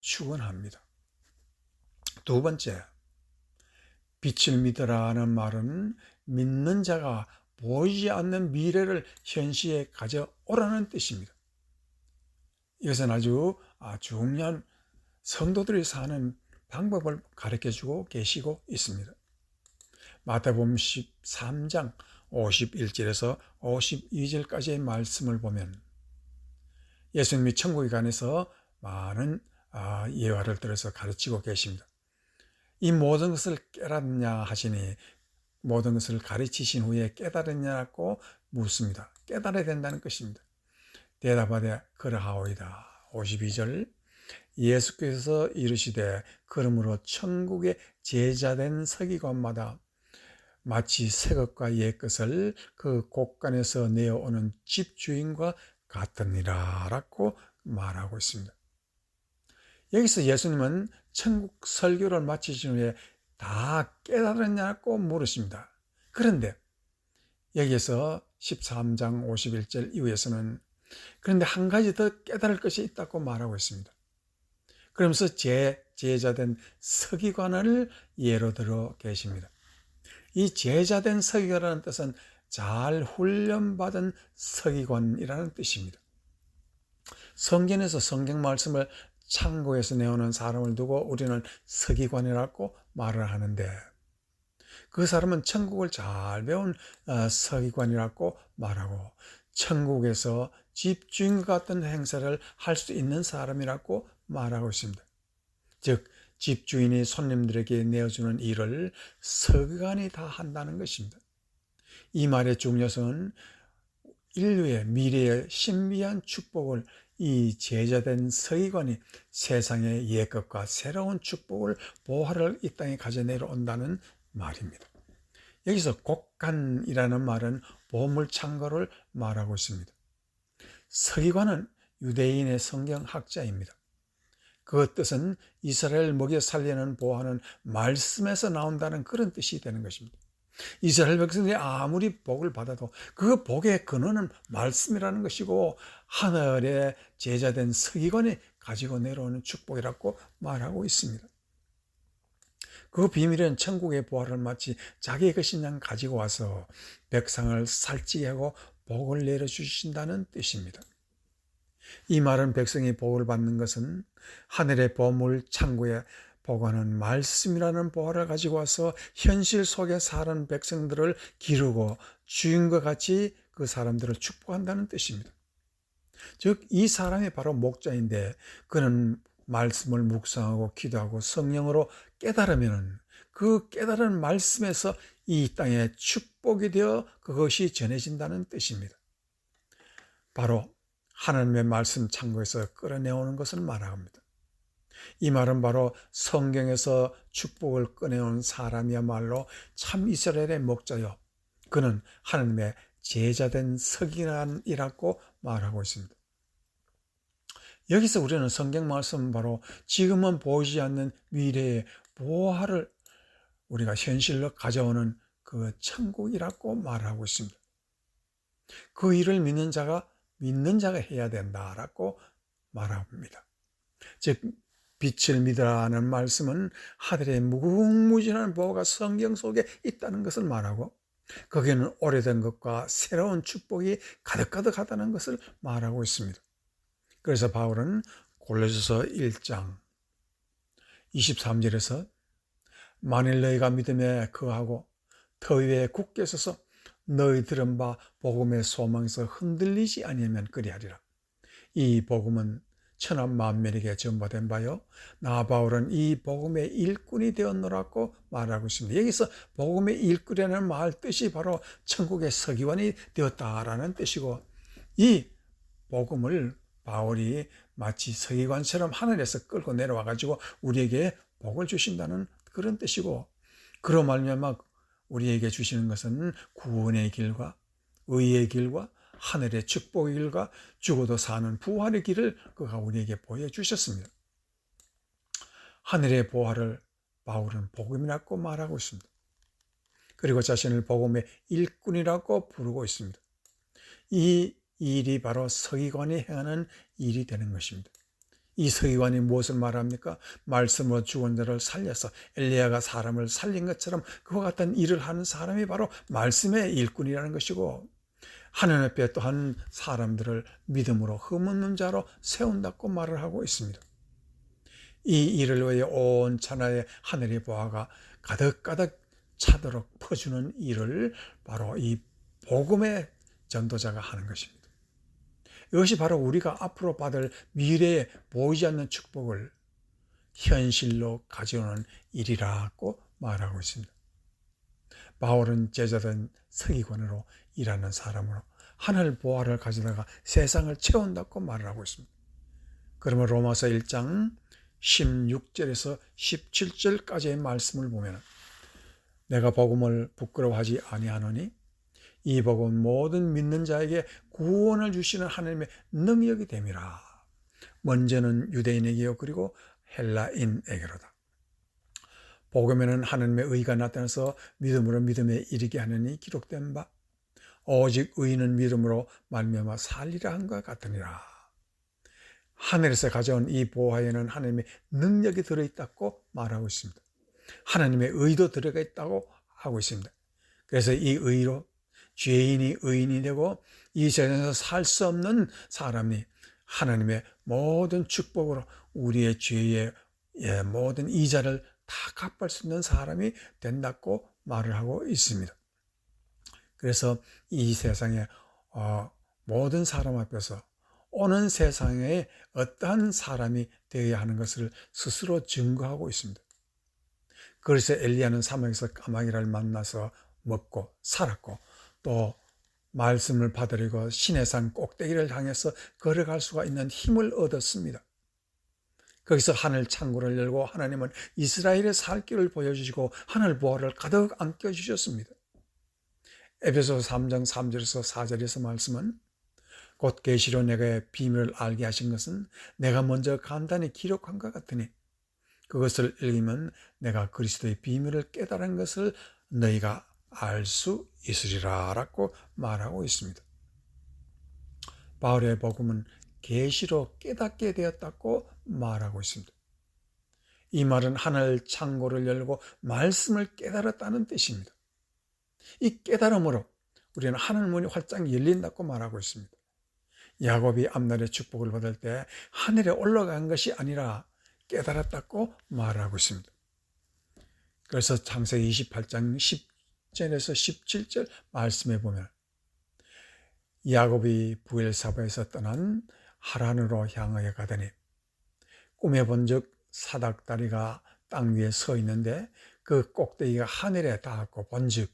축원합니다. 두 번째, 빛을 믿으라는 말은 믿는 자가 보이지 않는 미래를 현시에 가져오라는 뜻입니다. 이것은 아주 중요한 성도들이 사는 방법을 가르쳐주고 계시고 있습니다. 마태복음 13장 51절에서 52절까지의 말씀을 보면 예수님이 천국에 관해서 많은 예화를 들어서 가르치고 계십니다. 이 모든 것을 깨닫냐 하시니 모든 것을 가르치신 후에 깨달았냐고 묻습니다. 깨달아야 된다는 것입니다. 대답하되 그러하오이다. 52절 예수께서 이르시되 그러므로 천국의 제자된 서기관마다 마치 새 것과 옛 것을 그 곳간에서 내어오는 집주인과 같으니라 라고 말하고 있습니다. 여기서 예수님은 천국 설교를 마치신 후에 다 깨달았냐고 물으십니다. 그런데 여기에서 13장 51절 이후에서는 그런데 한 가지 더 깨달을 것이 있다고 말하고 있습니다. 그러면서 제자된 서기관을 예로 들어 계십니다. 이 제자된 서기관이라는 뜻은 잘 훈련받은 서기관이라는 뜻입니다. 성경에서 성경 말씀을 창고에서 내오는 사람을 두고 우리는 서기관이라고 말을 하는데 그 사람은 천국을 잘 배운 서기관이라고 말하고 천국에서 집주인과 같은 행세를 할 수 있는 사람이라고 말하고 있습니다. 즉 집주인이 손님들에게 내어주는 일을 서기관이 다 한다는 것입니다. 이 말의 중요성은 인류의 미래의 신비한 축복을 이 제자된 서기관이 세상의 옛것과 새로운 축복을 보화를 이 땅에 가져 내려온다는 말입니다. 여기서 곡간이라는 말은 보물창고를 말하고 있습니다. 서기관은 유대인의 성경학자입니다. 그 뜻은 이스라엘 먹여 살리는 보화는 말씀에서 나온다는 그런 뜻이 되는 것입니다. 이스라엘 백성들이 아무리 복을 받아도 그 복의 근원은 말씀이라는 것이고 하늘의 제자된 서기관이 가지고 내려오는 축복이라고 말하고 있습니다. 그 비밀은 천국의 보화를 마치 자기의 것인 양 가지고 와서 백성을 살찌게 하고 복을 내려주신다는 뜻입니다. 이 말은 백성이 복을 받는 것은 하늘의 보물 창고에 보관한 말씀이라는 보화를 가지고 와서 현실 속에 사는 백성들을 기르고 주인과 같이 그 사람들을 축복한다는 뜻입니다. 즉 이 사람이 바로 목자인데 그는 말씀을 묵상하고 기도하고 성령으로 깨달으면 그 깨달은 말씀에서 이 땅에 축복이 되어 그것이 전해진다는 뜻입니다. 바로 하나님의 말씀 창고에서 끌어내오는 것을 말합니다. 이 말은 바로 성경에서 축복을 꺼내온 사람이야말로 참 이스라엘의 목자요 그는 하나님의 제자된 서기관이라고 말하고 있습니다. 여기서 우리는 성경 말씀은 바로 지금은 보이지 않는 미래의 보화를 우리가 현실로 가져오는 그 천국이라고 말하고 있습니다. 그 일을 믿는 자가 해야 된다라고 말합니다. 즉 빛을 믿으라는 말씀은 하늘의 무궁무진한 보화가 성경 속에 있다는 것을 말하고 거기에는 오래된 것과 새로운 축복이 가득가득하다는 것을 말하고 있습니다. 그래서 바울은 골로새서 1장 23절에서 만일 너희가 믿음에 거하고 터 위에 굳게 서서 너희 들은 바 복음의 소망에서 흔들리지 아니하면 그리하리라. 이 복음은 천하 만민에게 전파된 바요 나 바울은 이 복음의 일꾼이 되었노라고 말하고 있습니다. 여기서 복음의 일꾼이라는 말 뜻이 바로 천국의 서기관이 되었다라는 뜻이고 이 복음을 바울이 마치 서기관처럼 하늘에서 끌고 내려와 가지고 우리에게 복을 주신다는 그런 뜻이고 그로 말미암아 우리에게 주시는 것은 구원의 길과 의의 길과 하늘의 축복의 길과 죽어도 사는 부활의 길을 그가 우리에게 보여주셨습니다. 하늘의 보화를 바울은 복음이라고 말하고 있습니다. 그리고 자신을 복음의 일꾼이라고 부르고 있습니다. 이 일이 바로 서기관이 행하는 일이 되는 것입니다. 이 서기관이 무엇을 말합니까? 말씀으로 죽은 자를 살려서 엘리야가 사람을 살린 것처럼 그와 같은 일을 하는 사람이 바로 말씀의 일꾼이라는 것이고, 하나님 앞에 또한 사람들을 믿음으로 흠없는 자로 세운다고 말을 하고 있습니다. 이 일을 위해 온 천하의 하늘의 보화가 가득가득 차도록 퍼주는 일을 바로 이 복음의 전도자가 하는 것입니다. 이것이 바로 우리가 앞으로 받을 미래에 보이지 않는 축복을 현실로 가져오는 일이라고 말하고 있습니다. 바울은 제자된 서기관으로 일하는 사람으로 하늘 보화를 가져다가 세상을 채운다고 말을 하고 있습니다. 그러면 로마서 1장 16절에서 17절까지의 말씀을 보면, 내가 복음을 부끄러워하지 아니하노니 이 복음은 모든 믿는 자에게 구원을 주시는 하나님의 능력이 됨이라. 먼저는 유대인에게요, 그리고 헬라인에게로다. 복음에는 하나님의 의가 나타나서 믿음으로 믿음에 이르게 하느니 기록된 바, 오직 의인은 믿음으로 말미암아 살리라 한과 같으니라. 하늘에서 가져온 이 보화에는 하나님의 능력이 들어있다고 말하고 있습니다. 하나님의 의도 들어가 있다고 하고 있습니다. 그래서 이 의로 죄인이 의인이 되고 이 세상에서 살 수 없는 사람이 하나님의 모든 축복으로 우리의 죄의 모든 이자를 다 갚을 수 있는 사람이 된다고 말을 하고 있습니다. 그래서 이 세상의 모든 사람 앞에서 오는 세상에 어떠한 사람이 되어야 하는 것을 스스로 증거하고 있습니다. 그래서 엘리야는 사막에서 까마귀를 만나서 먹고 살았고, 또 말씀을 받으려고 신의 산 꼭대기를 향해서 걸어갈 수가 있는 힘을 얻었습니다. 거기서 하늘 창고를 열고 하나님은 이스라엘의 살 길을 보여주시고 하늘 보화를 가득 안겨주셨습니다. 에베소서 3장 3절에서 4절에서 말씀은, 곧 계시로 내가 비밀을 알게 하신 것은 내가 먼저 간단히 기록한 것 같으니 그것을 읽으면 내가 그리스도의 비밀을 깨달은 것을 너희가 알 수 있으리라 라고 말하고 있습니다. 바울의 복음은 계시로 깨닫게 되었다고 말하고 있습니다. 이 말은 하늘 창고를 열고 말씀을 깨달았다는 뜻입니다. 이 깨달음으로 우리는 하늘 문이 활짝 열린다고 말하고 있습니다. 야곱이 앞날의 축복을 받을 때 하늘에 올라간 것이 아니라 깨달았다고 말하고 있습니다. 그래서 창세기 28장 10절에서 17절 말씀에 보면, 야곱이 부엘사바에서 떠난 하란으로 향하여 가더니 꿈에 본즉 사닥다리가 땅 위에 서 있는데 그 꼭대기가 하늘에 닿았고, 본즉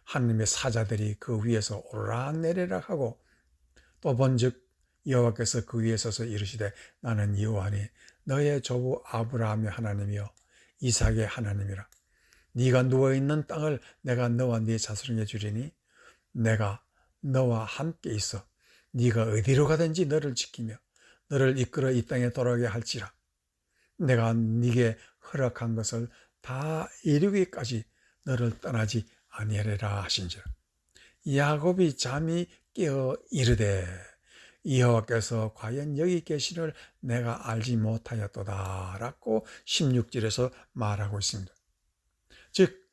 하나님의 사자들이 그 위에서 오르락내리락 하고, 또 본즉 여호와께서 그 위에 서서 이르시되 나는 여호와니 너의 조부 아브라함의 하나님이요 이삭의 하나님이라. 네가 누워있는 땅을 내가 너와 네 자손에게 주리니 내가 너와 함께 있어 네가 어디로 가든지 너를 지키며 너를 이끌어 이 땅에 돌아오게 할지라. 내가 네게 허락한 것을 다 이루기까지 너를 떠나지 아니하리라 하신지라. 야곱이 잠이 깨어 이르되 여호와께서 과연 여기 계시를 내가 알지 못하였도다 라고 16절에서 말하고 있습니다. 즉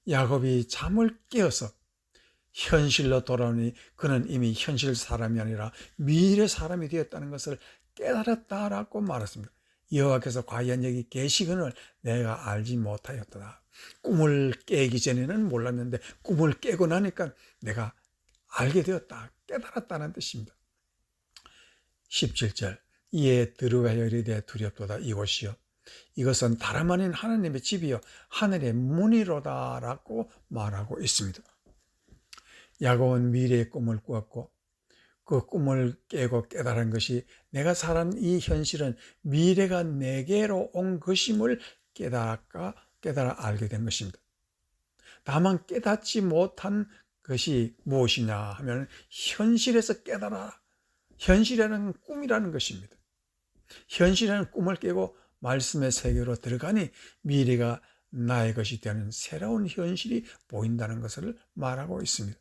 야곱이 잠을 깨어서 현실로 돌아오니 그는 이미 현실 사람이 아니라 미래 사람이 되었다는 것을 깨달았다라고 말했습니다. 여호와께서 과연 여기 계시거늘 내가 알지 못하였도다. 꿈을 깨기 전에는 몰랐는데 꿈을 깨고 나니까 내가 알게 되었다, 깨달았다는 뜻입니다. 17절, 이에 들어가여 이르되 두렵도다 이곳이요 이것은 다름 아닌 하나님의 집이요 하늘의 문이로다 라고 말하고 있습니다. 야곱은 미래의 꿈을 꾸었고 그 꿈을 깨고 깨달은 것이 내가 사는 이 현실은 미래가 내게로 온 것임을 깨달아 알게 된 것입니다. 다만 깨닫지 못한 것이 무엇이냐 하면 현실에서 깨달아, 현실이라는 꿈이라는 것입니다. 현실이라는 꿈을 깨고 말씀의 세계로 들어가니 미래가 나의 것이 되는 새로운 현실이 보인다는 것을 말하고 있습니다.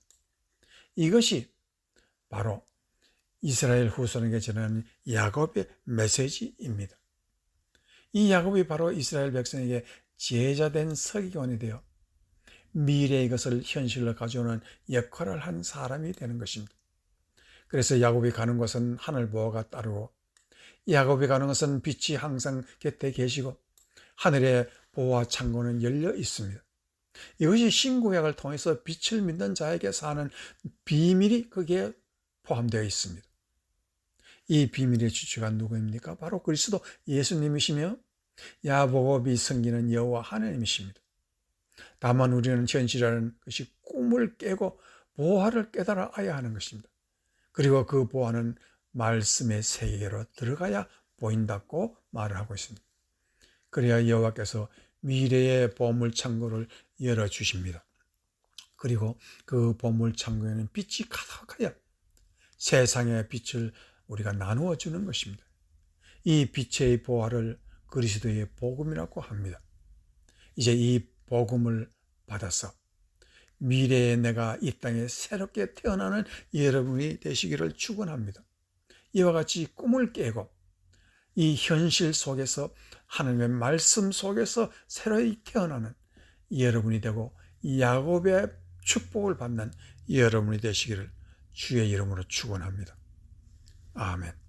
이것이 바로 이스라엘 후손에게 전하는 야곱의 메시지입니다. 이 야곱이 바로 이스라엘 백성에게 제자된 서기관이 되어 미래의 것을 현실로 가져오는 역할을 한 사람이 되는 것입니다. 그래서 야곱이 가는 곳은 하늘 보호가 따르고, 야곱이 가는 것은 빛이 항상 곁에 계시고, 하늘의 보호와 창고는 열려 있습니다. 이것이 신구약을 통해서 빛을 믿는 자에게 사는 비밀이 거기에 포함되어 있습니다. 이 비밀의 주체가 누구입니까? 바로 그리스도 예수님이시며 야곱이 섬기는 여호와 하나님이십니다. 다만 우리는 현실이라는 것이 꿈을 깨고 보화를 깨달아야 하는 것입니다. 그리고 그 보화는 말씀의 세계로 들어가야 보인다고 말을 하고 있습니다. 그래야 여호와께서 미래의 보물창고를 열어주십니다. 그리고 그 보물창고에는 빛이 가득하여 세상의 빛을 우리가 나누어 주는 것입니다. 이 빛의 보화를 그리스도의 복음이라고 합니다. 이제 이 복음을 받아서 미래에 내가 이 땅에 새롭게 태어나는 여러분이 되시기를 축원합니다. 이와 같이 꿈을 깨고 이 현실 속에서 하나님의 말씀 속에서 새로이 태어나는 여러분이 되고 야곱의 축복을 받는 여러분이 되시기를 주의 이름으로 축원합니다. 아멘.